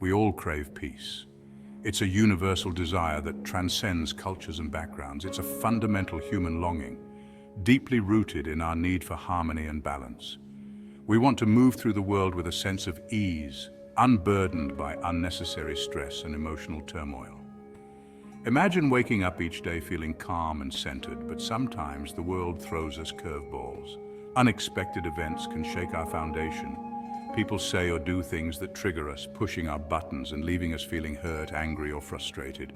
We all crave peace. It's a universal desire that transcends cultures and backgrounds. It's a fundamental human longing, deeply rooted in our need for harmony and balance. We want to move through the world with a sense of ease, unburdened by unnecessary stress and emotional turmoil. Imagine waking up each day feeling calm and centered, but sometimes the world throws us curveballs. Unexpected events can shake our foundation. People say or do things that trigger us, pushing our buttons and leaving us feeling hurt, angry, or frustrated.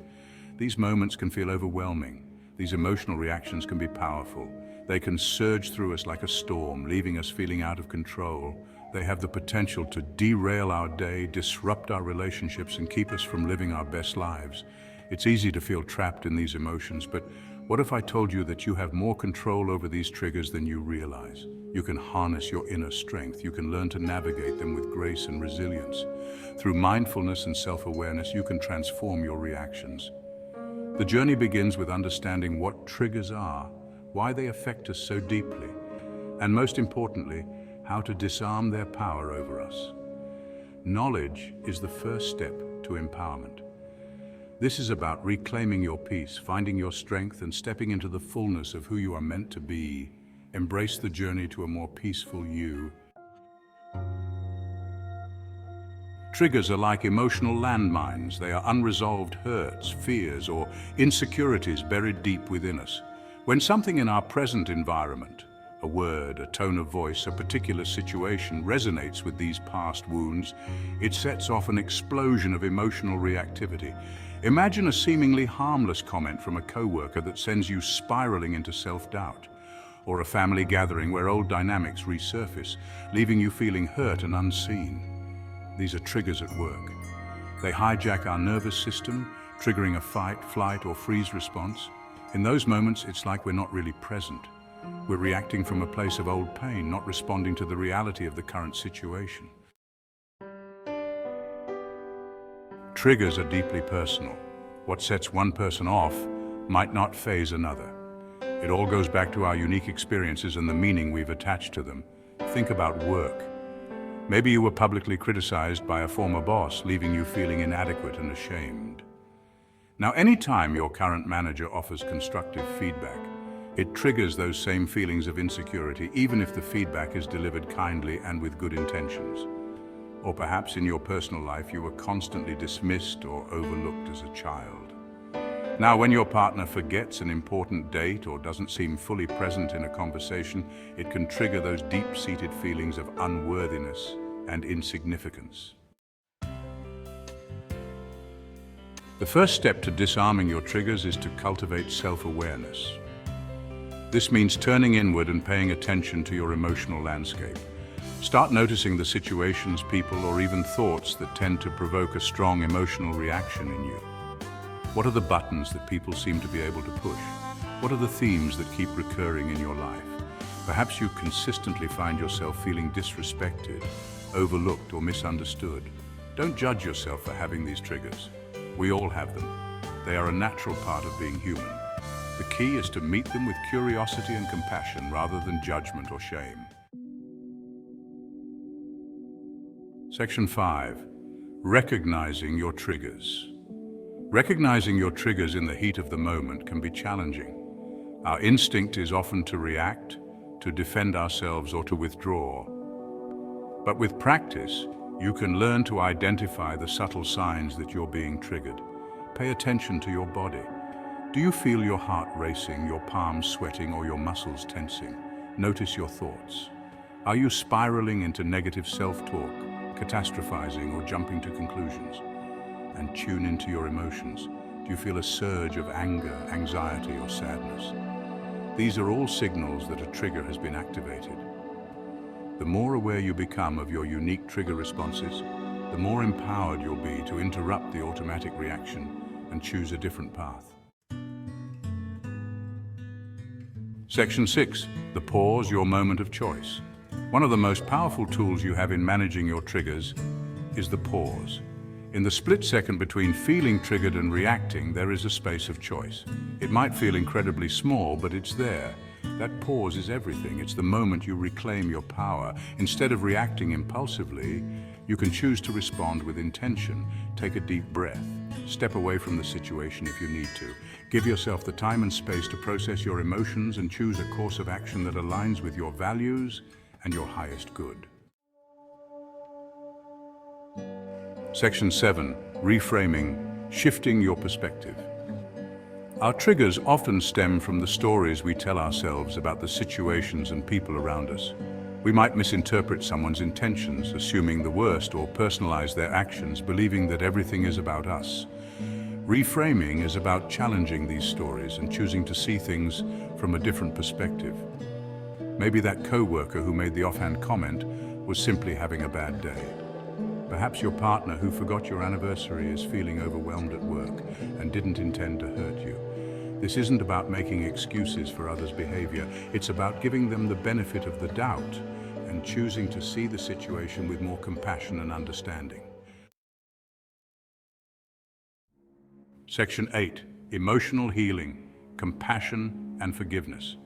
These moments can feel overwhelming. These emotional reactions can be powerful. They can surge through us like a storm, leaving us feeling out of control. They have the potential to derail our day, disrupt our relationships, and keep us from living our best lives. It's easy to feel trapped in these emotions, but what if I told you that you have more control over these triggers than you realize? You can harness your inner strength. You can learn to navigate them with grace and resilience. Through mindfulness and self-awareness, you can transform your reactions. The journey begins with understanding what triggers are, why they affect us so deeply, and most importantly, how to disarm their power over us. Knowledge is the first step to empowerment. This is about reclaiming your peace, finding your strength, and stepping into the fullness of who you are meant to be. Embrace the journey to a more peaceful you. Triggers are like emotional landmines. They are unresolved hurts, fears, or insecurities buried deep within us. When something in our present environment, a word, a tone of voice, a particular situation resonates with these past wounds, it sets off an explosion of emotional reactivity. Imagine a seemingly harmless comment from a coworker that sends you spiraling into self-doubt, or a family gathering where old dynamics resurface, leaving you feeling hurt and unseen. These are triggers at work. They hijack our nervous system, triggering a fight, flight, or freeze response. In those moments, it's like we're not really present. We're reacting from a place of old pain, not responding to the reality of the current situation. Triggers are deeply personal. What sets one person off might not faze another. It all goes back to our unique experiences and the meaning we've attached to them. Think about work. Maybe you were publicly criticized by a former boss, leaving you feeling inadequate and ashamed. Now, anytime your current manager offers constructive feedback, it triggers those same feelings of insecurity, even if the feedback is delivered kindly and with good intentions. Or perhaps in your personal life, you were constantly dismissed or overlooked as a child. Now, when your partner forgets an important date or doesn't seem fully present in a conversation, it can trigger those deep-seated feelings of unworthiness and insignificance. The first step to disarming your triggers is to cultivate self-awareness. This means turning inward and paying attention to your emotional landscape. Start noticing the situations, people, or even thoughts that tend to provoke a strong emotional reaction in you. What are the buttons that people seem to be able to push? What are the themes that keep recurring in your life? Perhaps you consistently find yourself feeling disrespected, overlooked, or misunderstood. Don't judge yourself for having these triggers. We all have them. They are a natural part of being human. The key is to meet them with curiosity and compassion rather than judgment or shame. Section 5. Recognizing your triggers. Recognizing your triggers in the heat of the moment can be challenging. Our instinct is often to react, to defend ourselves, or to withdraw. But with practice, you can learn to identify the subtle signs that you're being triggered. Pay attention to your body. Do you feel your heart racing, your palms sweating, or your muscles tensing? Notice your thoughts. Are you spiraling into negative self-talk, catastrophizing, or jumping to conclusions? And tune into your emotions. Do you feel a surge of anger, anxiety, or sadness? These are all signals that a trigger has been activated. The more aware you become of your unique trigger responses, the more empowered you'll be to interrupt the automatic reaction and choose a different path. Section 6. The pause, your moment of choice. One of the most powerful tools you have in managing your triggers is the pause. In the split second between feeling triggered and reacting, there is a space of choice. It might feel incredibly small, but it's there. That pause is everything. It's the moment you reclaim your power. Instead of reacting impulsively, You can choose to respond with intention. Take a deep breath. Step away from the situation if you need to. Give yourself the time and space to process your emotions and choose a course of action that aligns with your values and your highest good. Section 7. Reframing, shifting your perspective. Our triggers often stem from the stories we tell ourselves about the situations and people around us. We might misinterpret someone's intentions, assuming the worst, or personalize their actions, believing that everything is about us. Reframing is about challenging these stories and choosing to see things from a different perspective. Maybe that co-worker who made the offhand comment was simply having a bad day. Perhaps your partner who forgot your anniversary is feeling overwhelmed at work and didn't intend to hurt you. This isn't about making excuses for others' behavior. It's about giving them the benefit of the doubt and choosing to see the situation with more compassion and understanding. Section 8. Emotional healing, compassion and forgiveness.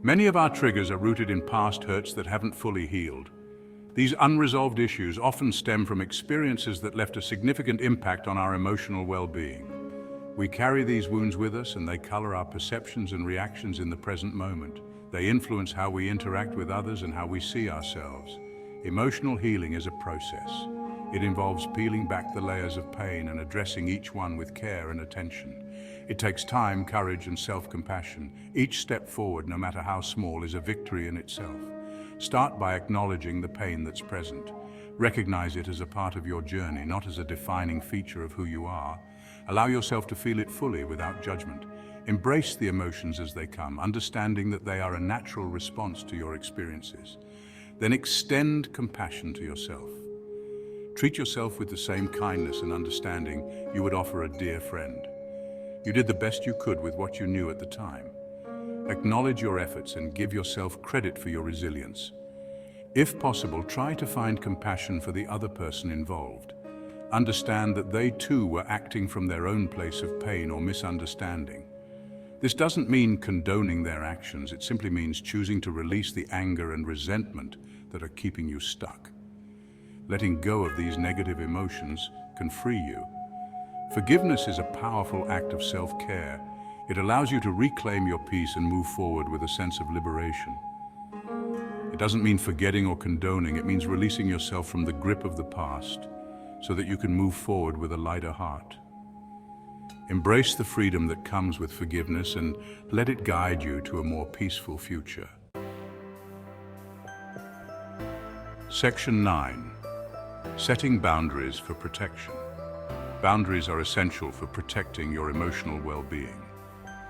Many of our triggers are rooted in past hurts that haven't fully healed. These unresolved issues often stem from experiences that left a significant impact on our emotional well-being. We carry these wounds with us, and they color our perceptions and reactions in the present moment. They influence how we interact with others and how we see ourselves. Emotional healing is a process. It involves peeling back the layers of pain and addressing each one with care and attention. It takes time, courage, and self-compassion. Each step forward, no matter how small, is a victory in itself. Start by acknowledging the pain that's present. Recognize it as a part of your journey, not as a defining feature of who you are. Allow yourself to feel it fully without judgment. Embrace the emotions as they come, understanding that they are a natural response to your experiences. Then extend compassion to yourself. Treat yourself with the same kindness and understanding you would offer a dear friend. You did the best you could with what you knew at the time. Acknowledge your efforts and give yourself credit for your resilience. If possible, try to find compassion for the other person involved. Understand that they too were acting from their own place of pain or misunderstanding. This doesn't mean condoning their actions. It simply means choosing to release the anger and resentment that are keeping you stuck. Letting go of these negative emotions can free you. Forgiveness is a powerful act of self-care. It allows you to reclaim your peace and move forward with a sense of liberation. It doesn't mean forgetting or condoning. It means releasing yourself from the grip of the past so that you can move forward with a lighter heart. Embrace the freedom that comes with forgiveness and let it guide you to a more peaceful future. Section 9. Setting boundaries for protection. Boundaries are essential for protecting your emotional well-being.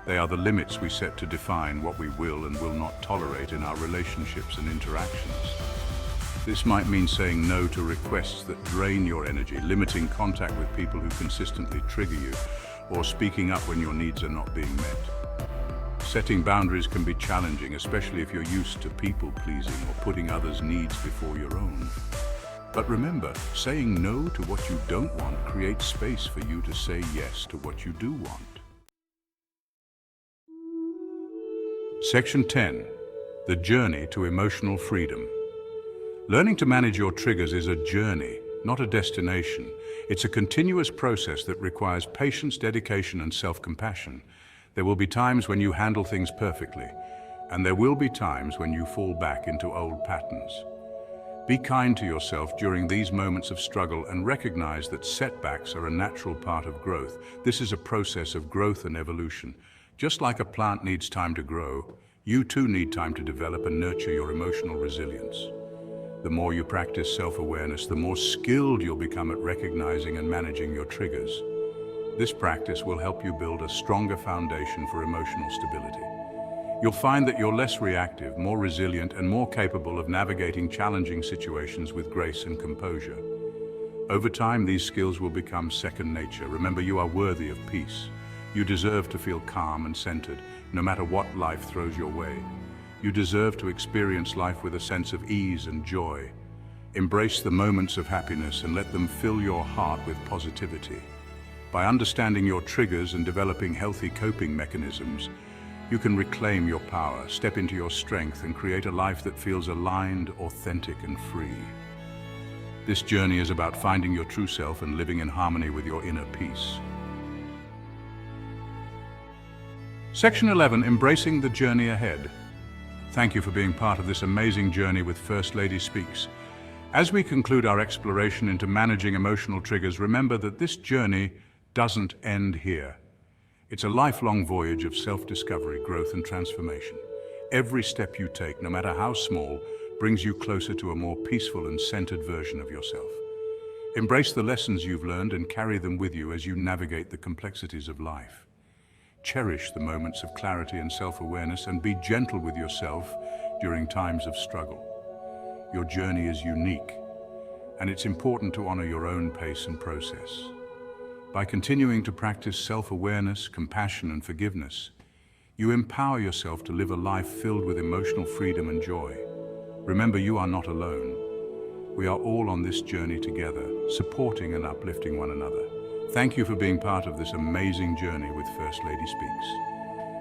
They are the limits we set to define what we will and will not tolerate in our relationships and interactions. This might mean saying no to requests that drain your energy, limiting contact with people who consistently trigger you, or speaking up when your needs are not being met. Setting boundaries can be challenging, especially if you're used to people-pleasing or putting others' needs before your own. But remember, saying no to what you don't want creates space for you to say yes to what you do want. Section 10. The journey to emotional freedom. Learning to manage your triggers is a journey, not a destination. It's a continuous process that requires patience, dedication, and self-compassion. There will be times when you handle things perfectly, and there will be times when you fall back into old patterns. Be kind to yourself during these moments of struggle and recognize that setbacks are a natural part of growth. This is a process of growth and evolution. Just like a plant needs time to grow, you too need time to develop and nurture your emotional resilience. The more you practice self-awareness, the more skilled you'll become at recognizing and managing your triggers. This practice will help you build a stronger foundation for emotional stability. You'll find that you're less reactive, more resilient, and more capable of navigating challenging situations with grace and composure. Over time, these skills will become second nature. Remember, you are worthy of peace. You deserve to feel calm and centered, no matter what life throws your way. You deserve to experience life with a sense of ease and joy. Embrace the moments of happiness and let them fill your heart with positivity. By understanding your triggers and developing healthy coping mechanisms, you can reclaim your power, step into your strength, and create a life that feels aligned, authentic, and free. This journey is about finding your true self and living in harmony with your inner peace. Section 11, Embracing the Journey Ahead. Thank you for being part of this amazing journey with First Lady Speaks. As we conclude our exploration into managing emotional triggers, remember that this journey doesn't end here. It's a lifelong voyage of self-discovery, growth, and transformation. Every step you take, no matter how small, brings you closer to a more peaceful and centered version of yourself. Embrace the lessons you've learned and carry them with you as you navigate the complexities of life. Cherish the moments of clarity and self-awareness, and be gentle with yourself during times of struggle. Your journey is unique, and it's important to honor your own pace and process. By continuing to practice self-awareness, compassion, and forgiveness, you empower yourself to live a life filled with emotional freedom and joy. Remember, you are not alone. We are all on this journey together, supporting and uplifting one another. Thank you for being part of this amazing journey with First Lady Speaks.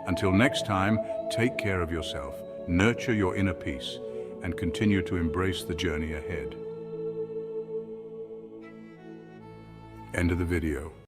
Until next time, take care of yourself, nurture your inner peace, and continue to embrace the journey ahead. End of the video.